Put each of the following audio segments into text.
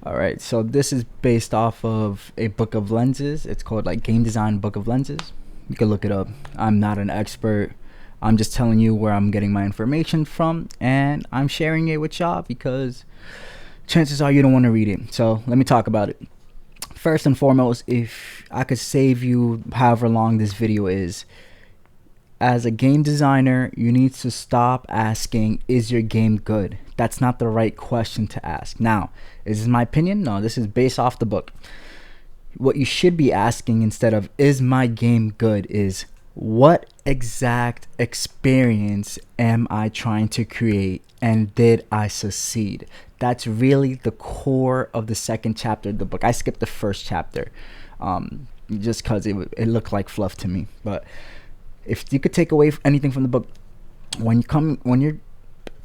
All right, so this is based off of a book of lenses. It's called like Game Design Book of Lenses. You can look it up. I'm not an expert. I'm just telling you where I'm getting my information from, and I'm sharing it with y'all because chances are you don't want to read it. So let me talk about it. First and foremost, if I could save you however long this video is, as a game designer, you need to stop asking, is your game good? That's not the right question to ask. Now, is this my opinion? No, this is based off the book. What you should be asking instead of, is my game good, is what exact experience am I trying to create and did I succeed? That's really the core of the second chapter of the book. I skipped the first chapter just because it looked like fluff to me. But if you could take away anything from the book, when you're,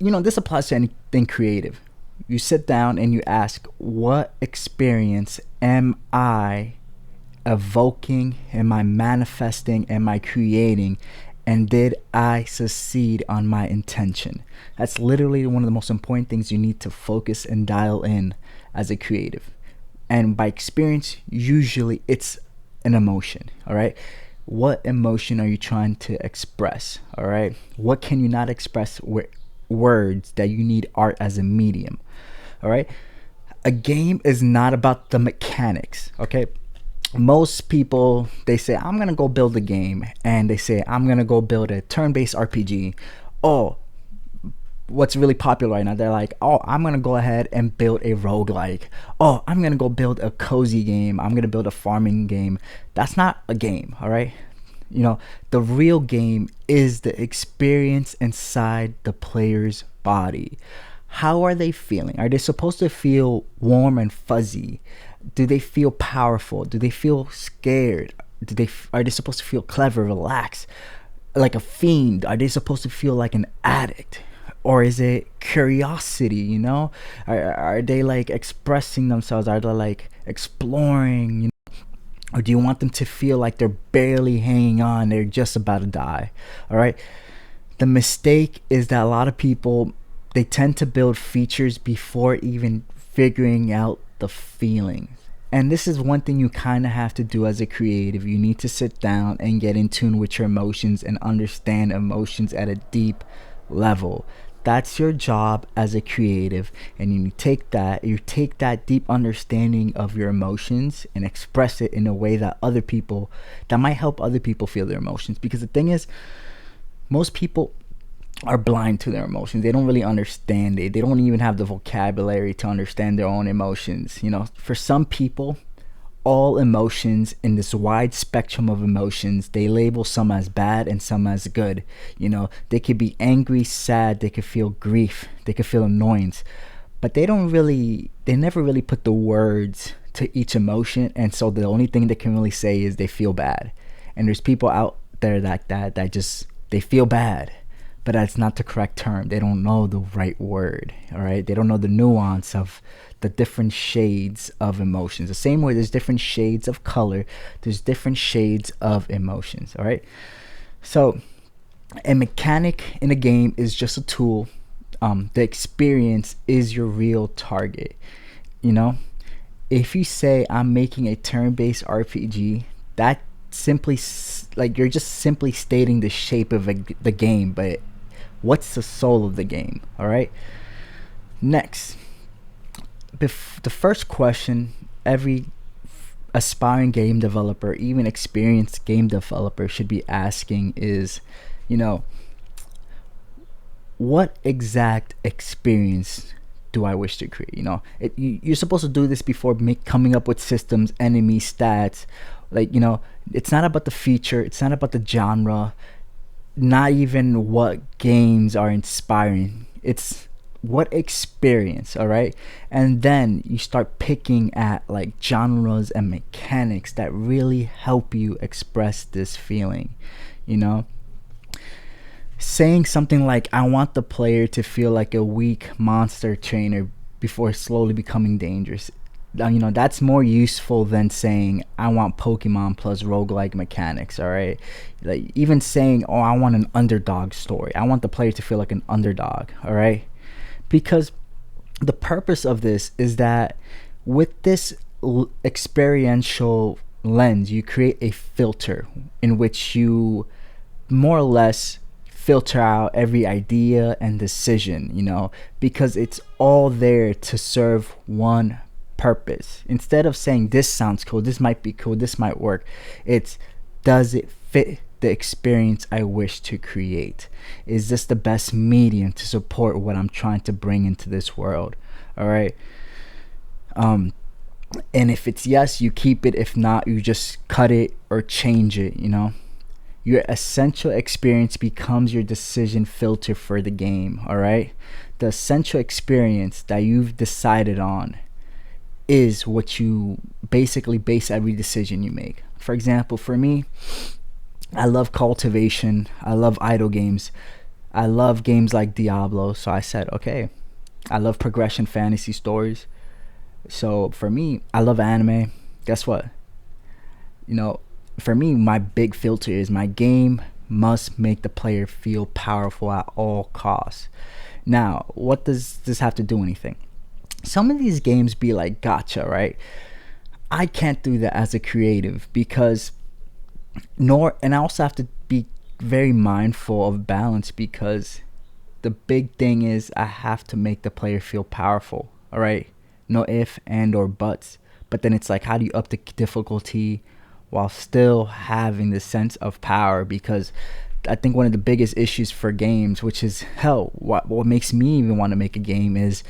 this applies to anything creative. You sit down and you ask, what experience am I evoking? Am I manifesting? Am I creating? And did I succeed on my intention? That's literally one of the most important things you need to focus and dial in as a creative. And by experience, usually it's an emotion, all right? What emotion are you trying to express? All right, what can you not express with words that you need art as a medium? All right, a game is not about the mechanics. Okay, most people, they say, I'm gonna go build a game, and they say, I'm gonna go build a turn-based RPG. Oh, what's really popular right now, they're like, oh, I'm gonna go ahead and build a roguelike. Oh, I'm gonna go build a cozy game. I'm gonna build a farming game. That's not a game, all right? The real game is the experience inside the player's body. How are they feeling? Are they supposed to feel warm and fuzzy? Do they feel powerful? Do they feel scared? Are they supposed to feel clever, relaxed, like a fiend? Are they supposed to feel like an addict? Or is it curiosity? Are they like expressing themselves? Are they like exploring? Or do you want them to feel like they're barely hanging on, they're just about to die? All right, the mistake is that a lot of people, they tend to build features before even figuring out the feelings. And this is one thing you kind of have to do as a creative. You need to sit down and get in tune with your emotions and understand emotions at a deep level. That's your job as a creative, and you take that deep understanding of your emotions and express it in a way that might help other people feel their emotions. Because the thing is, most people are blind to their emotions. They don't really understand it. They don't even have the vocabulary to understand their own emotions. For some people, all emotions, in this wide spectrum of emotions, they label some as bad and some as good. They could be angry, sad, they could feel grief, they could feel annoyance, but they never really put the words to each emotion. And so the only thing they can really say is they feel bad. And there's people out there like that just, they feel bad, but that's not the correct term. They don't know the right word. All right, they don't know the nuance of the different shades of emotions. The same way there's different shades of color, there's different shades of emotions. All right, so a mechanic in a game is just a tool. The experience is your real target. If you say, I'm making a turn-based RPG, that simply, like, you're just simply stating the shape of the game, but what's the soul of the game? All right, next, the first question every aspiring game developer, even experienced game developer, should be asking is, what exact experience do I wish to create? You're supposed to do this before coming up with systems, enemy stats. It's not about the feature, it's not about the genre, not even what games are inspiring. It's what experience. All right, and then you start picking at like genres and mechanics that really help you express this feeling. Saying something like, I want the player to feel like a weak monster trainer before slowly becoming dangerous, that's more useful than saying, I want Pokemon plus roguelike mechanics. All right, like, even saying, oh, I want an underdog story, I want the player to feel like an underdog. All right, because the purpose of this is that With this experiential lens, you create a filter in which you more or less filter out every idea and decision, because it's all there to serve one purpose. Instead of saying this sounds cool, this might be cool, this might work, it's, does it fit the experience I wish to create? Is this the best medium to support what I'm trying to bring into this world? All right. And if it's yes, you keep it. If not, you just cut it or change it. Your essential experience becomes your decision filter for the game. All right. The essential experience that you've decided on is what you basically base every decision you make. For example, for me, I love cultivation. I love idle games. I love games like Diablo. So I said, okay, I love progression fantasy stories. So for me, I love anime. Guess what? For me, my big filter is my game must make the player feel powerful at all costs. Now, what does this have to do with anything? Some of these games be like gacha, right? I can't do that as a creative because and I also have to be very mindful of balance, because the big thing is I have to make the player feel powerful. All right, no if and or buts. But then it's like, how do you up the difficulty while still having the sense of power? Because I think one of the biggest issues for games, which is what makes me even want to make a game, is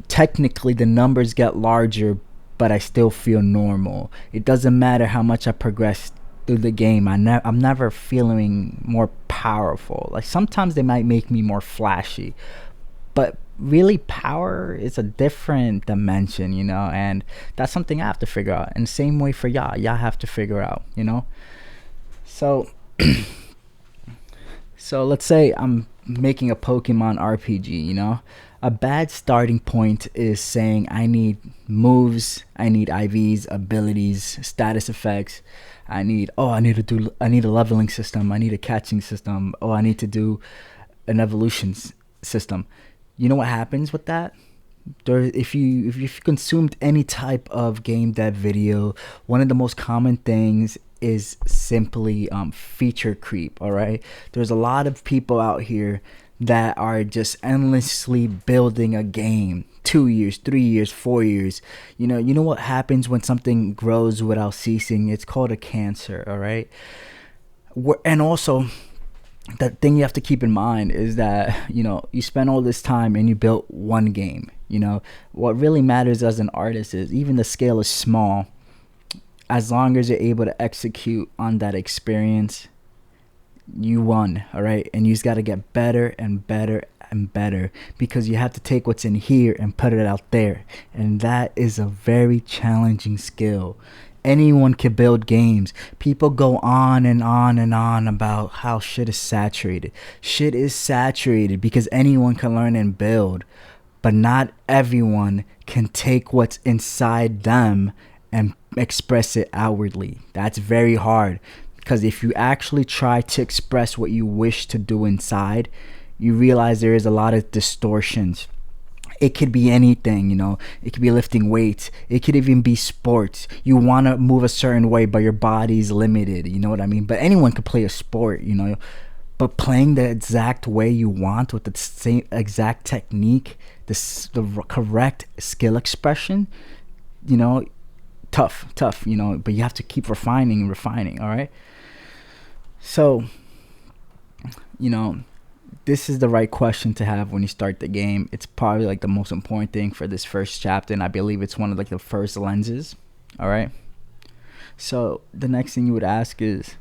technically the numbers get larger, but I still feel normal. It doesn't matter how much I progress through the game. I'm never feeling more powerful. Like sometimes they might make me more flashy, but really power is a different dimension, and that's something I have to figure out. And same way for y'all have to figure out, So, so let's say I'm making a Pokemon RPG, A bad starting point is saying I need moves, I need IVs, abilities, status effects. I need a leveling system. I need a catching system. I need to do an evolution system. You know what happens with that? If you consumed any type of game dev video, one of the most common things is simply feature creep. All right, there's a lot of people out here that are just endlessly building a game, 2 years, 3 years, 4 years. You know what happens when something grows without ceasing? It's called a cancer. All right, and also, the thing you have to keep in mind is that you spend all this time and you built one game. What really matters as an artist is, even the scale is small, as long as you're able to execute on that experience, you won. All right, and you just got to get better and better and better, because you have to take what's in here and put it out there, and that is a very challenging skill. Anyone can build games. People go on and on and on about how shit is saturated. Shit is saturated because anyone can learn and build, but not everyone can take what's inside them and express it outwardly. That's very hard, because if you actually try to express what you wish to do inside, you realize there is a lot of distortions. It could be anything, it could be lifting weights. It could even be sports. You want to move a certain way, but your body's limited. You know what I mean? But anyone could play a sport, but playing the exact way you want with the same exact technique, the correct skill expression, tough, but you have to keep refining and refining. All right. So, this is the right question to have when you start the game. It's probably like the most important thing for this first chapter, and I believe it's one of like the first lenses. All right. So the next thing you would ask is,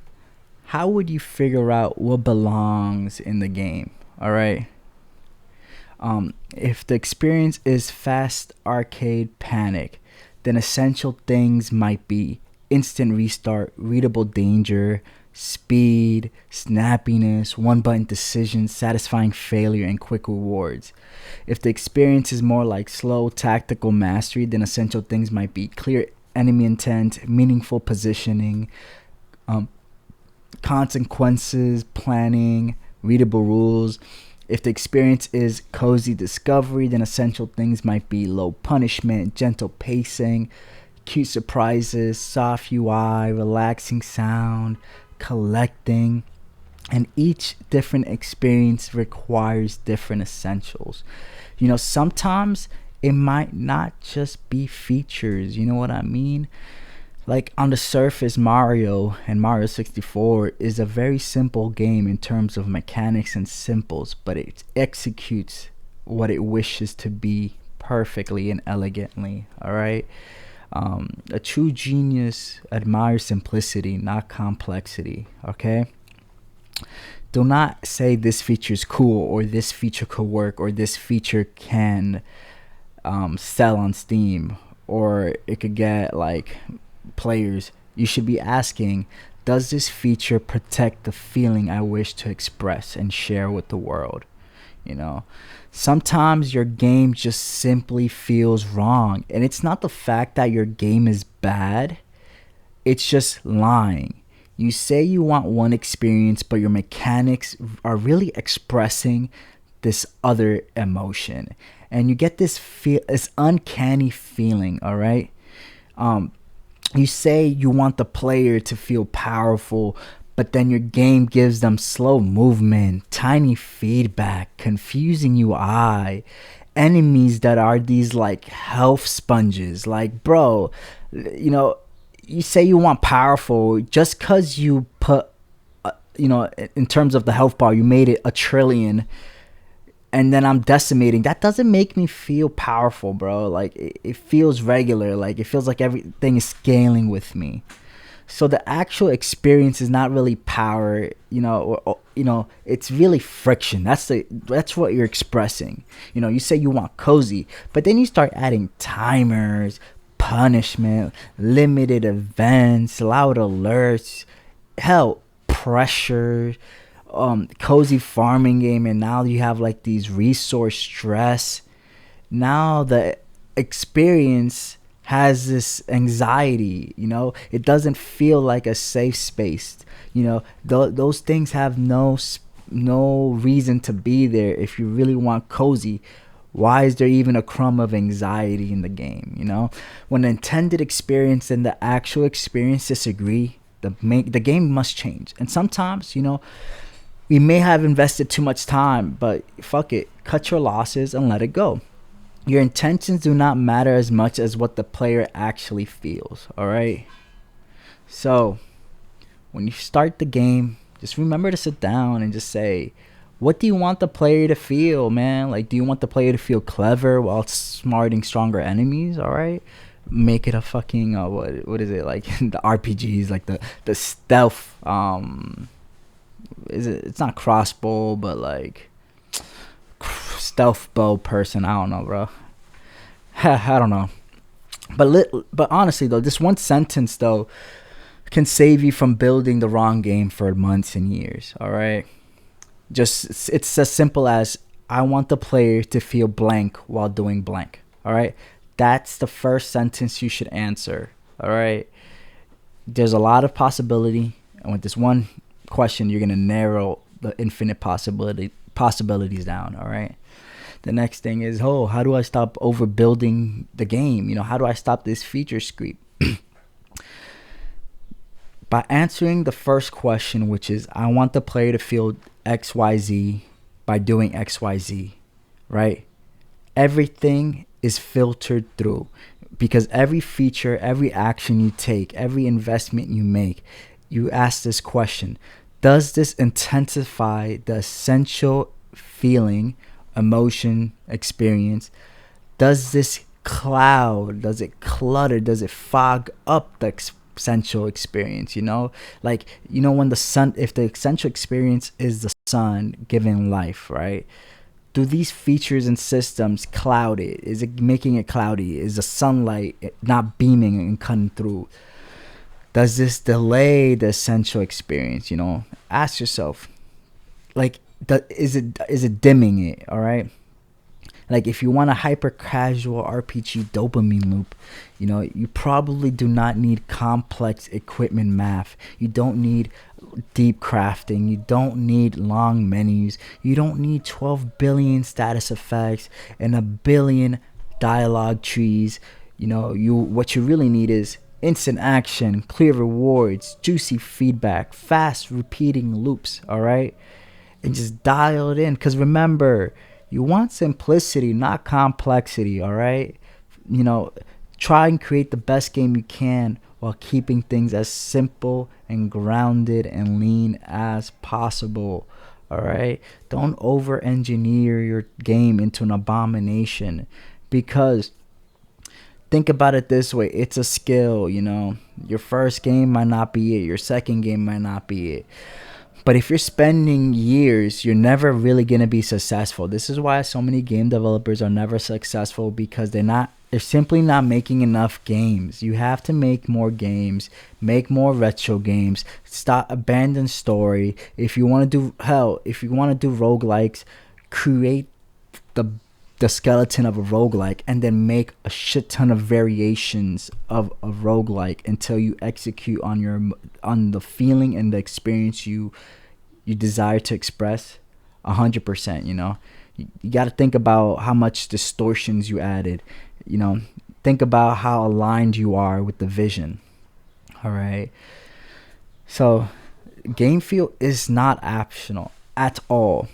how would you figure out what belongs in the game? All right. If the experience is fast arcade panic, then essential things might be instant restart, readable danger, speed, snappiness, one button decisions, satisfying failure, and quick rewards. If the experience is more like slow tactical mastery, then essential things might be clear enemy intent, meaningful positioning, consequences, planning, readable rules. If the experience is cozy discovery, then essential things might be low punishment, gentle pacing, cute surprises, soft UI, relaxing sound, collecting. And each different experience requires different essentials. Sometimes it might not just be features, you know what I mean? Like on the surface, Mario and Mario 64 is a very simple game in terms of mechanics and simples, but it executes what it wishes to be perfectly and elegantly. All right. A true genius admires simplicity, not complexity. Okay. Do not say this feature is cool or this feature could work or this feature can sell on Steam or it could get like players. You should be asking, does this feature protect the feeling I wish to express and share with the world? You know, sometimes your game just simply feels wrong, and it's not the fact that your game is bad, it's just lying. You say you want one experience, but your mechanics are really expressing this other emotion, and you get this uncanny feeling. All right. You say you want the player to feel powerful, but then your game gives them slow movement, tiny feedback, confusing UI, enemies that are these like health sponges. Like, bro, you know, you say you want powerful just because you put, in terms of the health bar, you made it 1,000,000,000 and then I'm decimating. That doesn't make me feel powerful, bro. Like it feels regular. Like it feels like everything is scaling with me. So the actual experience is not really power, it's really friction. That's what you're expressing. You say you want cozy, but then you start adding timers, punishment, limited events, loud alerts, hell, pressure, cozy farming game, and now you have like these resource stress. Now the experience has this anxiety. It doesn't feel like a safe space. Those things have no reason to be there. If you really want cozy, why is there even a crumb of anxiety in the game? When the intended experience and the actual experience disagree, the game must change. And sometimes, we may have invested too much time, but fuck it. Cut your losses and let it go. Your intentions do not matter as much as what the player actually feels, all right? So, when you start the game, just remember to sit down and just say, what do you want the player to feel, man? Like, do you want the player to feel clever while smarting stronger enemies, all right? Make it a fucking, what is it, like, the RPGs, like the stealth, it's not crossbow, but like stealth bow person. I don't know, bro. I don't know. But honestly though, this one sentence though can save you from building the wrong game for months and years. All right. Just it's as simple as, I want the player to feel blank while doing blank. All right. That's the first sentence you should answer. All right. There's a lot of possibility, and with this one question, you're gonna narrow the infinite possibilities down. All right. The next thing is, how do I stop overbuilding the game? How do I stop this feature creep? By answering the first question, which is, I want the player to feel XYZ by doing XYZ, right? Everything is filtered through, because every feature, every action you take, every investment you make, you ask this question: does this intensify the essential feeling, emotion, experience? Does this cloud, does it clutter, does it fog up the essential experience? When the sun, if the essential experience is the sun giving life, right? Do these features and systems cloud it? Is it making it cloudy? Is the sunlight not beaming and cutting through? Does this delay the essential experience? Ask yourself, like, is it dimming it? All right. Like if you want a hyper casual RPG dopamine loop, you probably do not need complex equipment math. You don't need deep crafting. You don't need long menus. You don't need 12 billion status effects and a billion dialogue trees. What you really need is instant action, clear rewards, juicy feedback, fast repeating loops, all right? And just dial it in, because remember, you want simplicity, not complexity, all right? Try and create the best game you can while keeping things as simple and grounded and lean as possible, all right? Don't over engineer your game into an abomination, because think about it this way: it's a skill. Your first game might not be it, your second game might not be it, but if you're spending years, you're never really going to be successful. This is why so many game developers are never successful, because they're simply not making enough games. You have to make more games, make more retro games, abandon story. If you want to do roguelikes, create the skeleton of a roguelike and then make a shit ton of variations of a roguelike until you execute on the feeling and the experience you desire to express 100%. You got to think about how much distortions you added. Think about how aligned you are with the vision. All right. So game feel is not optional at all.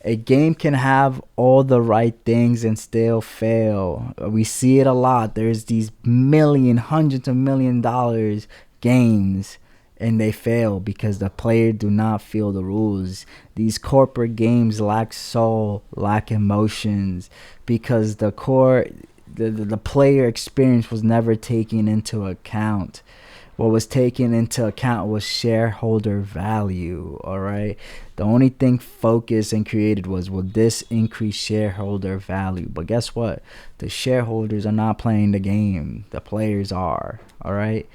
A game can have all the right things and still fail. We see it a lot. There's these hundreds of $1 million games, and they fail because the player do not feel the rules. These corporate games lack soul, lack emotions, because the player experience was never taken into account. What was taken into account was shareholder value, all right? The only thing focused and created was, will this increase shareholder value? But guess what? The shareholders are not playing the game. The players are, all right?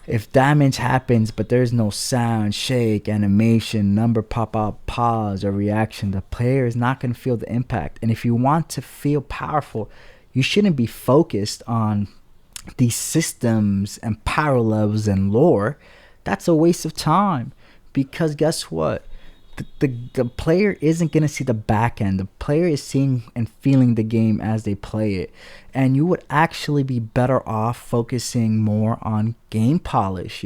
If damage happens, but there's no sound, shake, animation, number pop out, pause, or reaction, the player is not going to feel the impact. And if you want to feel powerful, you shouldn't be focused on these systems and parallels and lore. That's a waste of time, because guess what? The player isn't going to see the back end. The player is seeing and feeling the game as they play it. And you would actually be better off focusing more on game polish,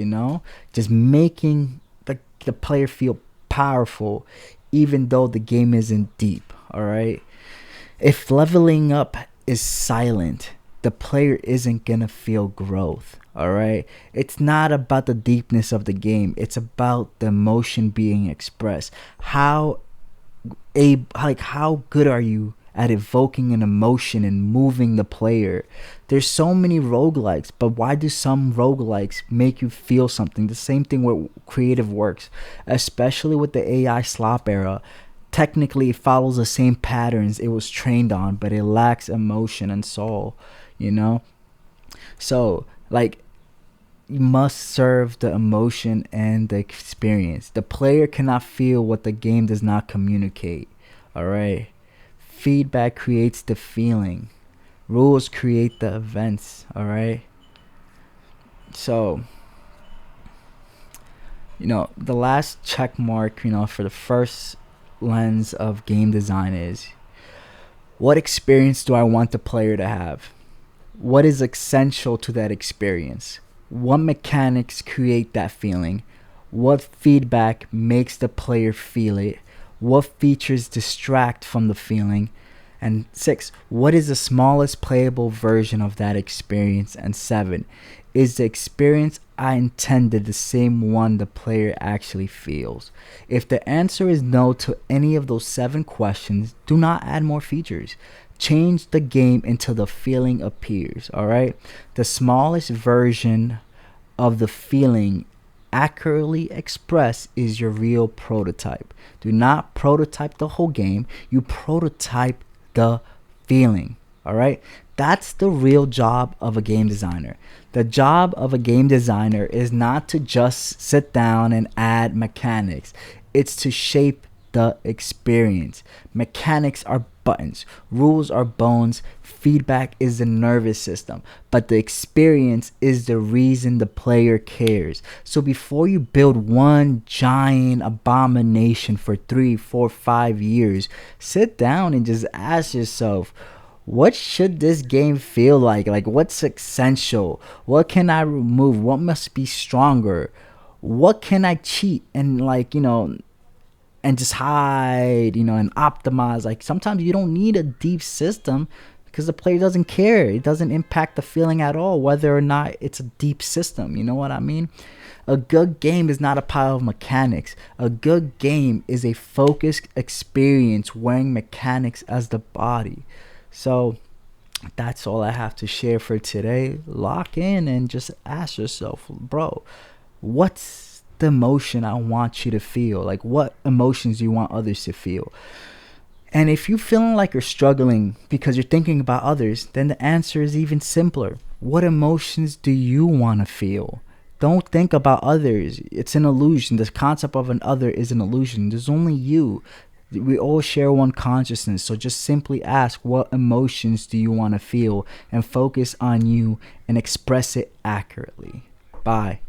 just making the player feel powerful, even though the game isn't deep, all right? If leveling up is silent, the player isn't gonna feel growth, all right? It's not about the deepness of the game. It's about the emotion being expressed. How good are you at evoking an emotion and moving the player? There's so many roguelikes, but why do some roguelikes make you feel something? The same thing with creative works, especially with the AI slop era. Technically, it follows the same patterns it was trained on, but it lacks emotion and soul. So you must serve the emotion and the experience. The player cannot feel what the game does not communicate, all right? Feedback creates the feeling. Rules create the events, all right? So the last check mark for the first lens of game design is, what experience do I want the player to have? What is essential to that experience? What mechanics create that feeling? What feedback makes the player feel it? What features distract from the feeling? And 6, what is the smallest playable version of that experience? And 7, is the experience I intended the same one the player actually feels? If the answer is no to any of those 7 questions, do not add more features. Change the game until the feeling appears, all right? The smallest version of the feeling accurately expressed is your real prototype. Do not prototype the whole game. You prototype the feeling, all right? That's the real job of a game designer. The job of a game designer is not to just sit down and add mechanics. It's to shape the experience. Mechanics are buttons. Rules are bones. Feedback is the nervous system. But the experience is the reason the player cares. So before you build one giant abomination for 3, 4, 5 years, sit down and just ask yourself, what should this game feel like? Like, what's essential? What can I remove? What must be stronger? What can I cheat and, like, and just hide, and optimize? Like, sometimes you don't need a deep system because the player doesn't care. It doesn't impact the feeling at all whether or not it's a deep system. You know what I mean? A good game is not a pile of mechanics. A good game is a focused experience wearing mechanics as the body. So that's all I have to share for today. Lock in and just ask yourself, bro, what's the emotion I want you to feel? Like, what emotions do you want others to feel? And if you're feeling like you're struggling because you're thinking about others, then the answer is even simpler. What emotions do you want to feel? Don't think about others. It's an illusion. The concept of an other is an illusion. There's only you. We all share one consciousness. So just simply ask, what emotions do you want to feel? And focus on you and express it accurately. Bye.